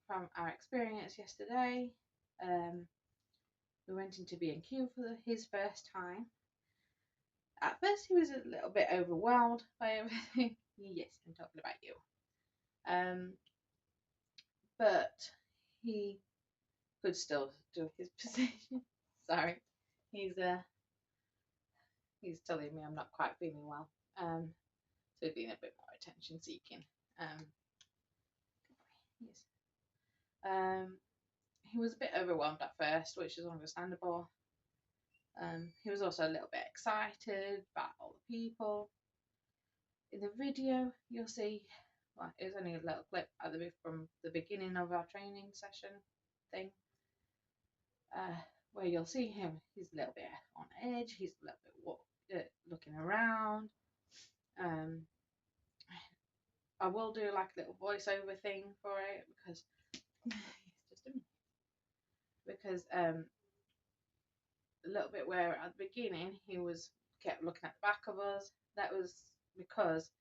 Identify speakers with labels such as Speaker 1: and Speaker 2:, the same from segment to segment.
Speaker 1: from our experience yesterday. We went into B&Q for his first time. At first, he was a little bit overwhelmed by everything. Yes, I'm talking about you. But he could still do his position. Sorry, he's telling me I'm not quite feeling well. So he's being a bit more attention seeking. Yes. He was a bit overwhelmed at first, which is understandable. He was also a little bit excited about all the people. In the video, you'll see, well, it was only a little clip from the beginning of our training session thing, where you'll see him. He's a little bit on edge. He's a little bit looking around. I will do like a little voiceover thing for it because a little bit where at the beginning he kept looking at the back of us. That was because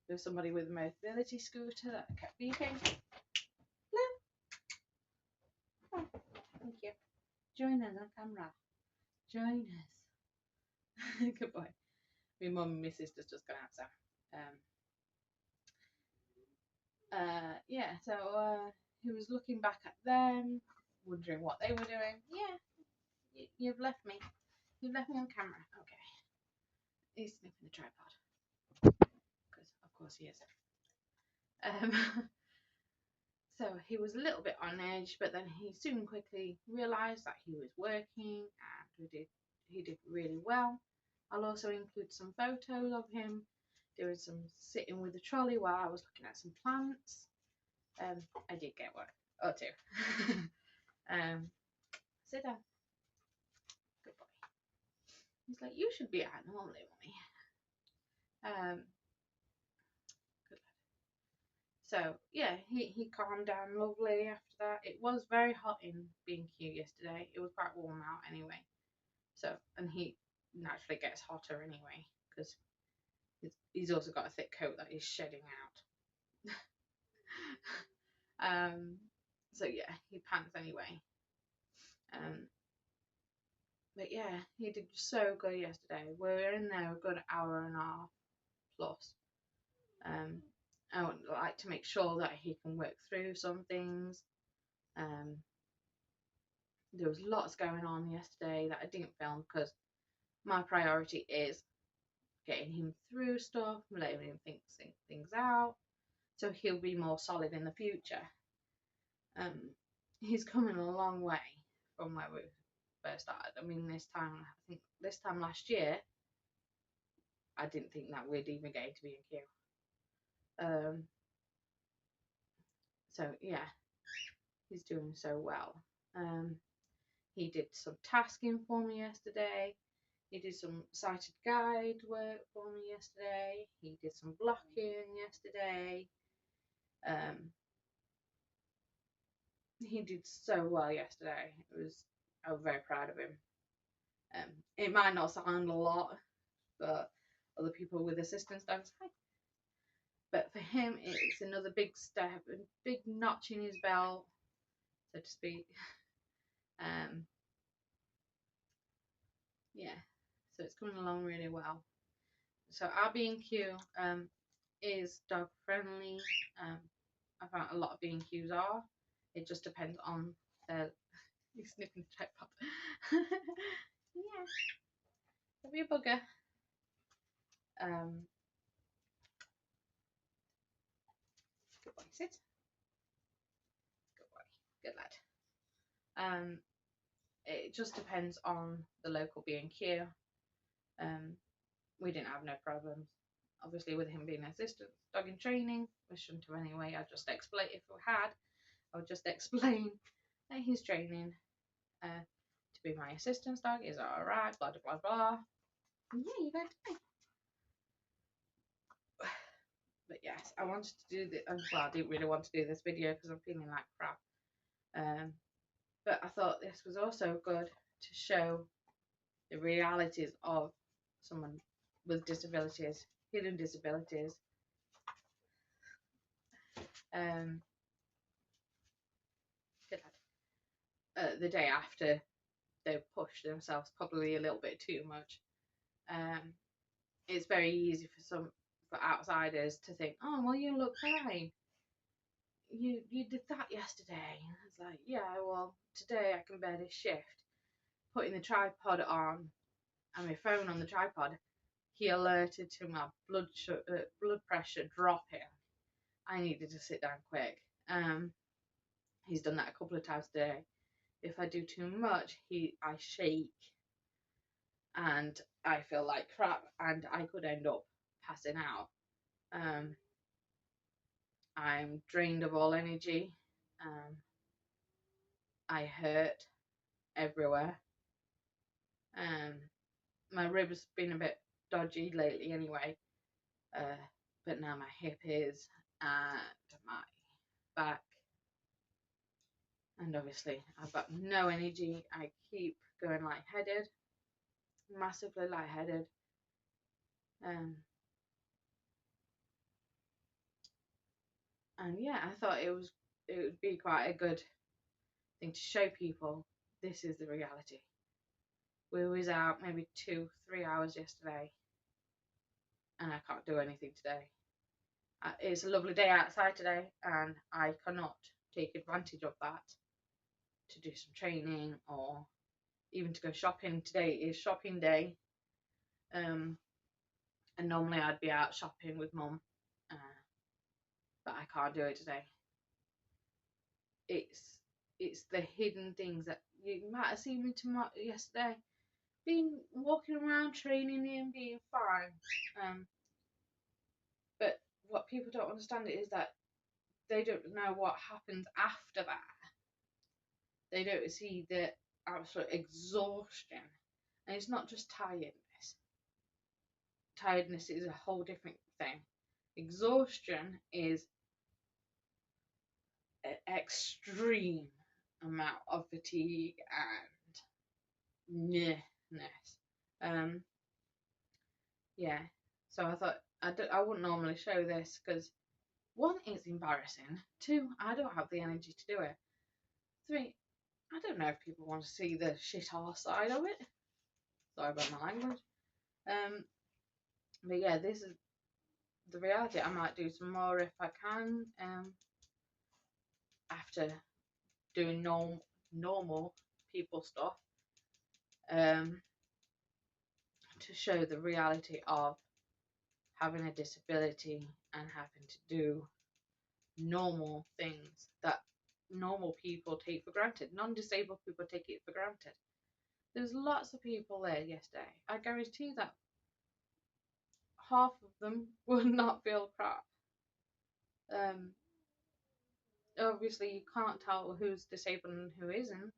Speaker 1: there was somebody with a mobility scooter that kept beeping. Hello. Oh, thank you. Join us on camera. Join us. Good boy. My mum and my sister's just gone out, so yeah, so he was looking back at them, wondering what they were doing. Yeah, you've left me. You've left me on camera. Okay. He's sniffing the tripod. Because, of course, he is. So he was a little bit on edge, but then he soon quickly realised that he was working, and he did really well. I'll also include some photos of him doing some sitting with the trolley while I was looking at some plants. I did get one or two. Sit down. Good boy. He's like, you should be out normally, Mummy. Good lad. So yeah, he calmed down lovely after that. It was very hot in B&Q yesterday. It was quite warm out anyway. So, and he naturally gets hotter anyway because he's also got a thick coat that he's shedding out. So yeah, he pants anyway. But yeah, he did so good yesterday. We were in there a good hour and a half plus. I would like to make sure that he can work through some things. There was lots going on yesterday that I didn't film because my priority is getting him through stuff, letting him think things out, so he'll be more solid in the future. He's coming a long way from where we first started. I mean, this time last year, I didn't think that we'd even get into B&Q. So yeah, he's doing so well. He did some tasking for me yesterday. He did some sighted guide work for me yesterday. He did some blocking yesterday. He did so well yesterday. I was very proud of him. It might not sound a lot, but other people with assistance dogs, hi. But for him, it's another big step, a big notch in his belt, so to speak. Yeah, so it's coming along really well. So our B&Q is dog friendly. I found a lot of B&Qs are. It just depends on their. He's sniffing the tripod. Yeah, don't be a bugger. Good boy, sit. Good boy, good lad. It just depends on the local B&Q. We didn't have no problems. Obviously, with him being an assistant dog in training, we shouldn't have anyway. I'd just explain if we had. I would just explain that he's training to be my assistance dog. Is that alright? Blah blah blah. And yeah, you got to. But yes, I wanted to do this. Well, I didn't really want to do this video because I'm feeling like crap. But I thought this was also good to show the realities of someone with disabilities, hidden disabilities. the day after they push themselves probably a little bit too much. It's very easy for outsiders to think, oh well, you look fine. You did that yesterday. And it's like, yeah, well, today I can barely shift. Putting the tripod on and my phone on the tripod, he alerted to my blood pressure dropping. I needed to sit down quick. He's done that a couple of times today. If I do too much, I shake and I feel like crap, and I could end up passing out. I'm drained of all energy. I hurt everywhere. My ribs been a bit dodgy lately anyway, but now my hip is, and my back, and obviously I've got no energy. I keep going lightheaded, massively lightheaded. And yeah, I thought it would be quite a good thing to show people this is the reality. We was out maybe 2-3 hours yesterday, and I can't do anything today. It's a lovely day outside today, and I cannot take advantage of that to do some training or even to go shopping. Today is shopping day, and normally I'd be out shopping with Mum, but I can't do it today. It's the hidden things that you might have seen me yesterday, being walking around training and being fine. But what people don't understand is that they don't know what happens after that. They don't see the absolute exhaustion, and it's not just tiredness. Tiredness is a whole different thing. Exhaustion is an extreme amount of fatigue and nearness. Yeah, so I thought I wouldn't normally show this because, one, it's embarrassing. Two, I don't have the energy to do it. Three, I don't know if people want to see the shit arse side of it. Sorry about my language. But yeah, this is the reality. I might do some more if I can. After doing normal people stuff. To show the reality of having a disability and having to do normal things that normal people take for granted. Non-disabled people take it for granted. There's lots of people there yesterday. I guarantee that half of them would not feel crap. Obviously you can't tell who's disabled and who isn't,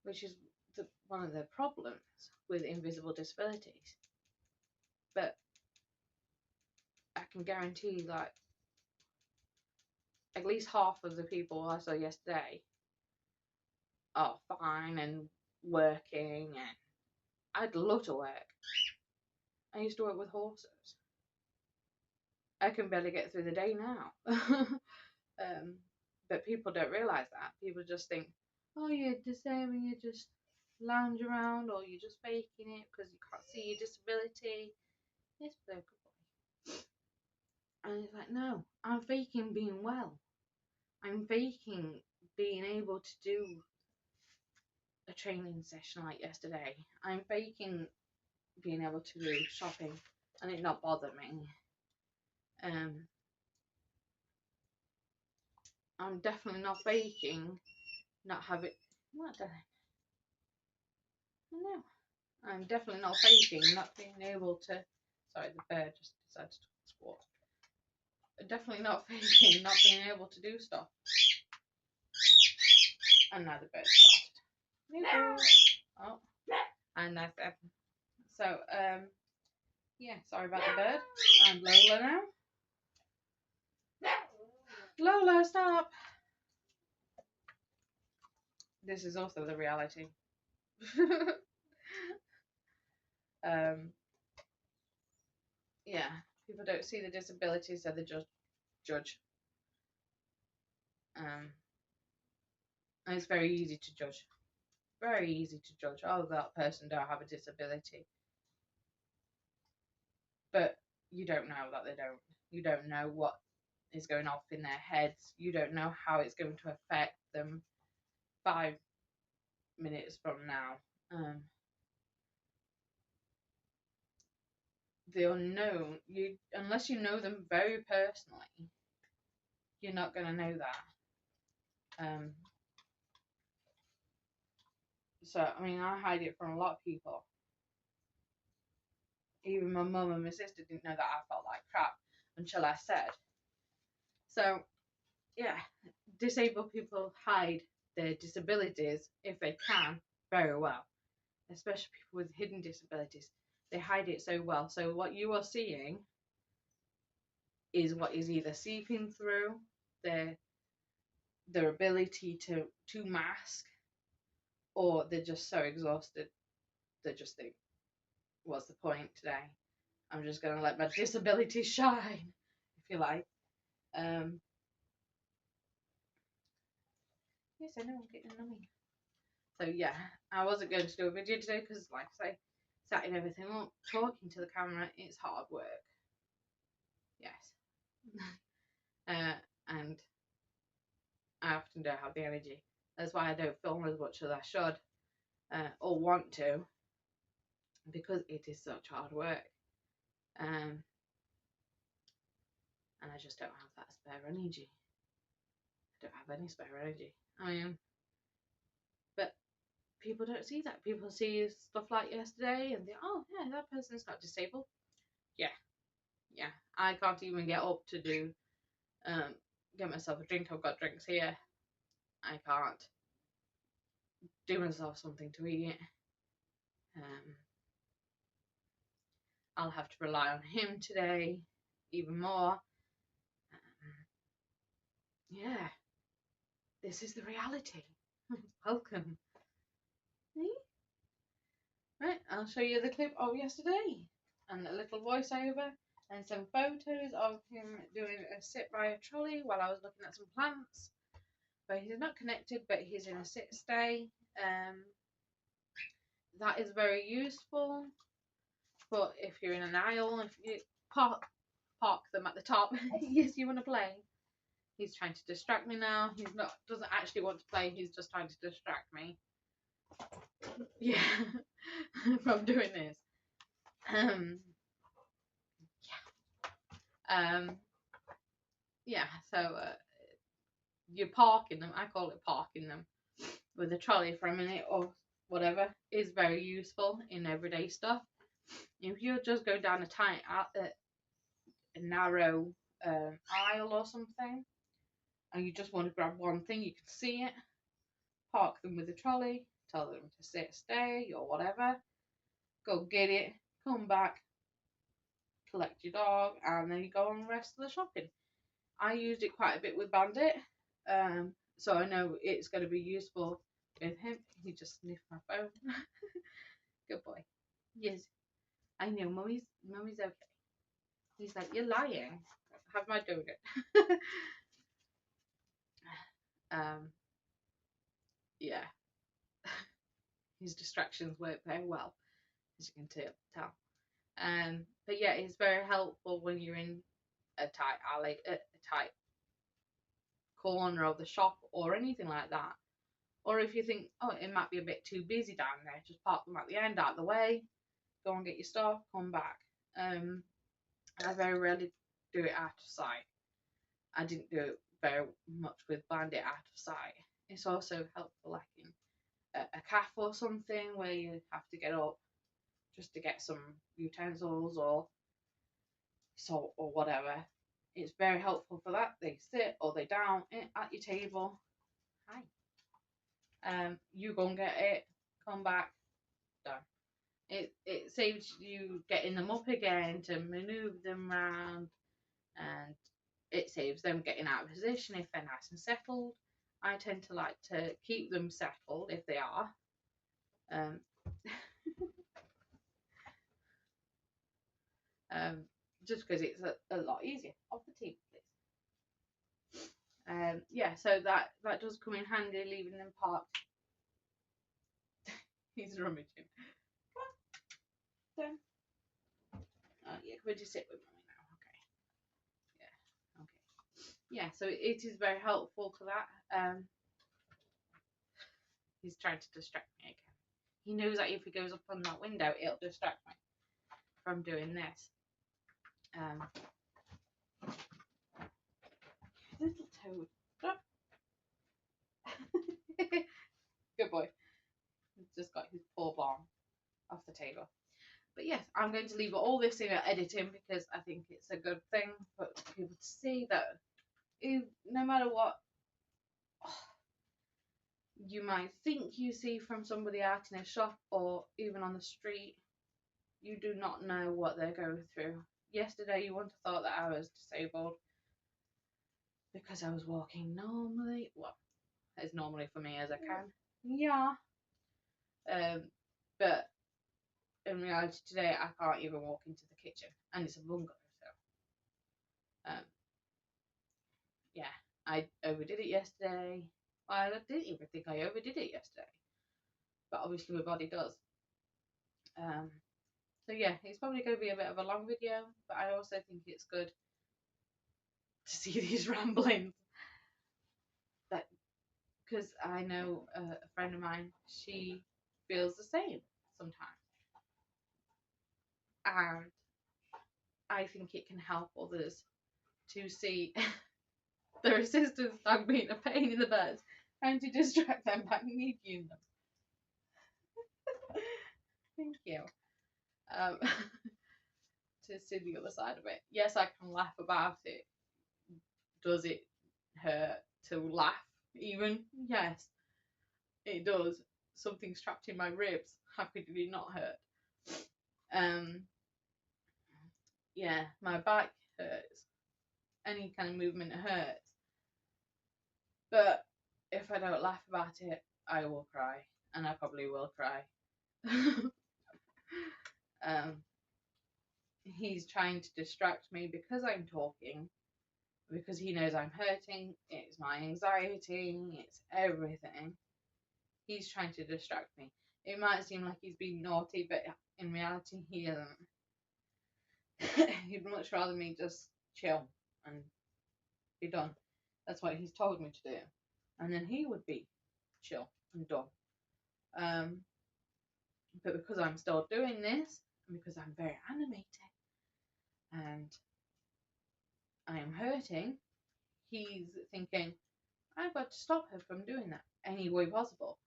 Speaker 1: which is one of the problems with invisible disabilities. But I can guarantee that at least half of the people I saw yesterday are fine and working, and I'd love to work. I used to work with horses. I can barely get through the day now. But people don't realise that. People just think, oh, you're disabled, you just lounge around, or you're just faking it because you can't see your disability. Yes, but and it's like, no, I'm faking being well. I'm faking being able to do a training session like yesterday. I'm faking being able to do shopping and it not bother me. I'm definitely not faking not having. What the heck? No, I'm definitely not faking not being able to. Sorry, the bear just decided to squat. Definitely not faking not being able to do stuff. And now the bird started. Oh, and that's it. So, yeah, sorry about the bird. And Lola now. Lola, stop! This is also the reality. Yeah, people don't see the disabilities, so they just judge. And it's very easy to judge. Very easy to judge. Oh, that person don't have a disability. But you don't know that they don't. You don't know what is going off in their heads. You don't know how it's going to affect them 5 minutes from now. The unknown, unless you know them very personally, you're not going to know that. So I mean, I hide it from a lot of people. Even my mum and my sister didn't know that I felt like crap until I said. So yeah, disabled people hide their disabilities if they can very well, especially people with hidden disabilities. They hide it so well. So what you are seeing is what is either seeping through their ability to mask, or they're just so exhausted they just think, what's the point today? I'm just gonna let my disability shine, if you like. Yes, I know, I'm getting annoying. So yeah, I wasn't going to do a video today because, like I say, setting everything up, talking to the camera, it's hard work. Yes. And I often don't have the energy. That's why I don't film as much as I should, or want to, because it is such hard work. And I just don't have that spare energy. I don't have any spare energy. But people don't see that. People see stuff like yesterday and think, oh yeah, that person's not disabled. Yeah. I can't even get up to get myself a drink. I've got drinks here. I can't do myself something to eat. I'll have to rely on him today even more. Yeah, this is the reality. Welcome. Right, I'll show you the clip of yesterday and a little voiceover and some photos of him doing a sit by a trolley while I was looking at some plants. But he's not connected, but he's in a sit stay. That is very useful. But if you're in an aisle, if you park them at the top, yes, you want to play. He's trying to distract me now. Doesn't actually want to play. He's just trying to distract me. Yeah, from doing this. Yeah. So you're parking them. I call it parking them with a trolley for a minute or whatever is very useful in everyday stuff. If you just go down a narrow aisle or something, and you just want to grab one thing, you can see it. Park them with a trolley. Tell them to sit, stay, or whatever. Go get it. Come back. Collect your dog, and then you go on the rest of the shopping. I used it quite a bit with Bandit, so I know it's going to be useful with him. He just sniffed my phone. Good boy. Yes, I know. Mummy's okay. He's like, you're lying. Have my donut. Yeah. His distractions work very well, as you can tell. But yeah, it's very helpful when you're in a tight alley, a tight corner of the shop or anything like that. Or if you think, oh, it might be a bit too busy down there, just park them at the end, out of the way, go and get your stuff, come back. I very rarely do it out of sight. I didn't do it very much with Bandit out of sight. It's also helpful, like in a cafe or something, where you have to get up just to get some utensils or salt or whatever. It's very helpful for that. They sit or they down at your table. Hi. You go and get it, come back, done. It saves you getting them up again to manoeuvre them around, and it saves them getting out of position if they're nice and settled. I tend to like to keep them settled if they are. Just because it's a lot easier. Off the table, please. Yeah, so that does come in handy, leaving them parked. He's rummaging. Come on, yeah, come on, just sit with me now. Okay. Yeah. Okay. Yeah, so it is very helpful for that. He's trying to distract me again. He knows that if he goes up on that window, it'll distract me from doing this. Little toad. Stop. Good boy. He's just got his paw bomb off the table. But yes, I'm going to leave all this in editing because I think it's a good thing for people to see that no matter what you might think you see from somebody out in a shop or even on the street, you do not know what they're going through. Yesterday you wouldn't have thought that I was disabled because I was walking normally, well, as normally for me as I can. Yeah. But in reality today I can't even walk into the kitchen, and it's a bungalow, so yeah, I overdid it yesterday. Well, I didn't even think I overdid it yesterday, but obviously my body does. So yeah, it's probably going to be a bit of a long video, but I also think it's good to see these ramblings. That because I know a friend of mine, she feels the same sometimes, and I think it can help others to see their assistance dog being a pain in the butt and to distract them by mediating them. Thank you. To see the other side of it. Yes, I can laugh about it. Does it hurt to laugh even? Yes, it does. Something's trapped in my ribs. How could it not hurt? Yeah, my back hurts. Any kind of movement hurts. But if I don't laugh about it, I will cry. And I probably will cry. He's trying to distract me because I'm talking, because he knows I'm hurting. It's my anxiety, it's everything. He's trying to distract me. It might seem like he's being naughty, but in reality he isn't. He'd much rather me just chill and be done. That's what he's told me to do, and then he would be chill and done. But because I'm still doing this, and because I'm very animated and I am hurting, he's thinking, I've got to stop her from doing that any way possible,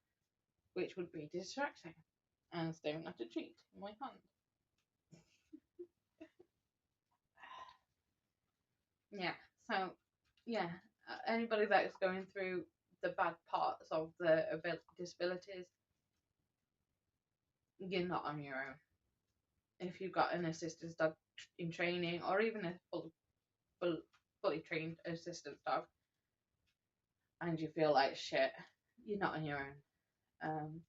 Speaker 1: which would be distracting and staring at a treat in my hand. Yeah, so yeah, anybody that is going through the bad parts of the disabilities, you're not on your own. If you've got an assistance dog in training, or even a fully trained assistance dog, and you feel like shit, you're not on your own.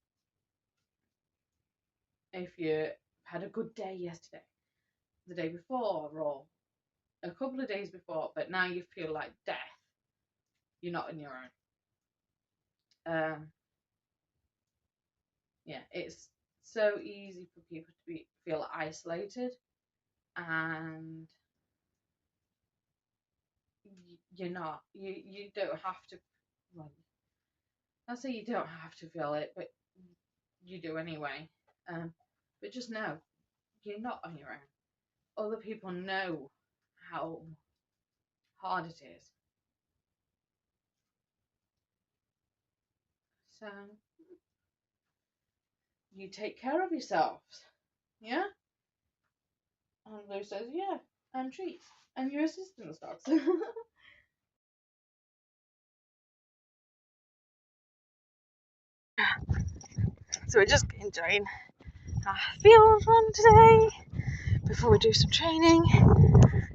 Speaker 1: If you had a good day yesterday, the day before, or a couple of days before, but now you feel like death, you're not on your own. Yeah, it's so easy for people to feel isolated, and you're not. You don't have to. Well, I say you don't have to feel it, but you do anyway. But just know you're not on your own. Other people know how hard it is. So you take care of yourselves, yeah? And Lou says, yeah, and treats, and your assistance dogs. So we're just enjoying our field run today before we do some training.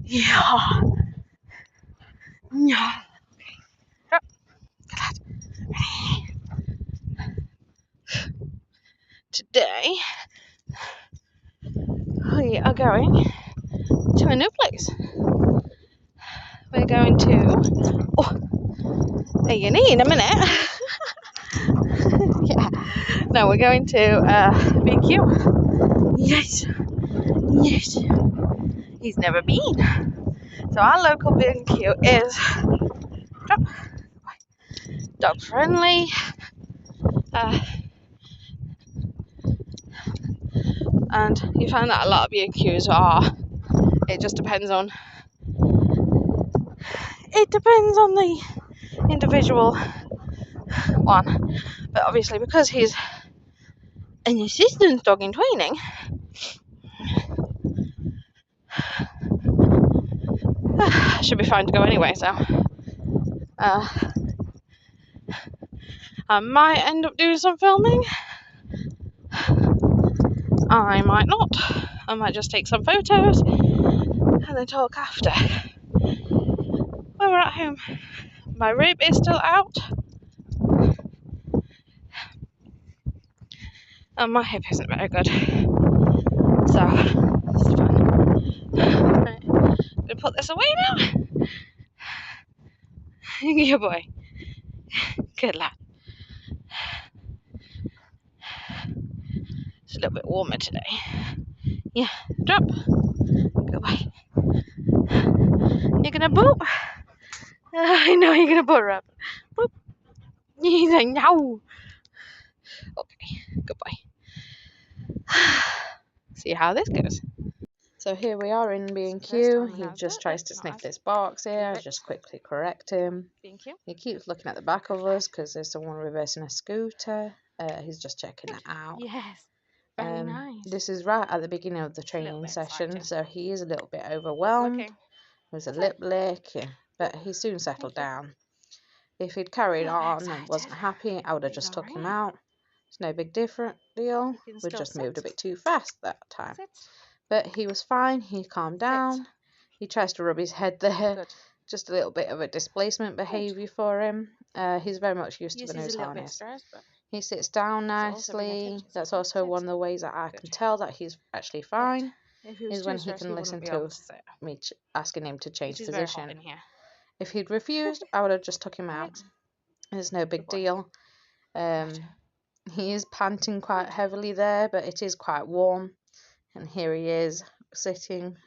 Speaker 1: Yeah. Yeah. Today we are going to a new place. We're going to A&E in a minute. Yeah. No, we're going to B&Q. Yes. Yes. He's never been. So our local B&Q is dog friendly. And you find that a lot of B&Qs are. It just depends on. It depends on the individual one. But obviously, because he's an assistance dog in training, should be fine to go anyway. So I might end up doing some filming. I might not. I might just take some photos and then talk after. When we're at home, my rib is still out and my hip isn't very good. So it's fun. Right. I'm gonna put this away now. Good boy. Good lad. It's a little bit warmer today. Yeah, drop. Good boy. You're gonna boop? I know you're gonna boop, Rob. Boop. He's like, no. Okay, good boy. See how this goes. So here we are in B&Q. He just tries to sniff this box here. I just quickly correct him. He keeps looking at the back of us because there's someone reversing a scooter. He's just checking that out.
Speaker 2: Yes, very nice.
Speaker 1: This is right at the beginning of the training session, so he is a little bit overwhelmed. There's a lip lick, but he soon settled down. If he'd carried on and wasn't happy, I would have just took him out. It's no big deal. We just moved a bit too fast that time. But he was fine. He calmed down. He tries to rub his head there. Good. Just a little bit of a displacement behaviour for him. He's very much used to the nose harness. He sits down nicely. That's also one of the ways that I can tell that he's actually fine. Is when he can listen to me asking him to change position. If he'd refused, I would have just took him out. It's no big deal. He is panting quite heavily there, but it is quite warm. And here he is sitting.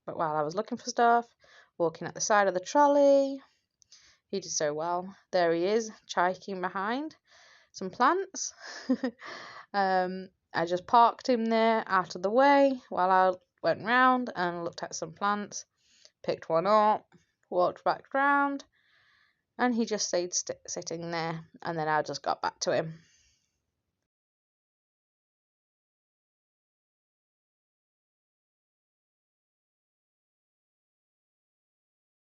Speaker 1: But while I was looking for stuff, walking at the side of the trolley, he did so well. There he is, chiking behind some plants. I just parked him there out of the way while I went round and looked at some plants, picked one up, walked back round, and he just stayed sitting there. And then I just got back to him.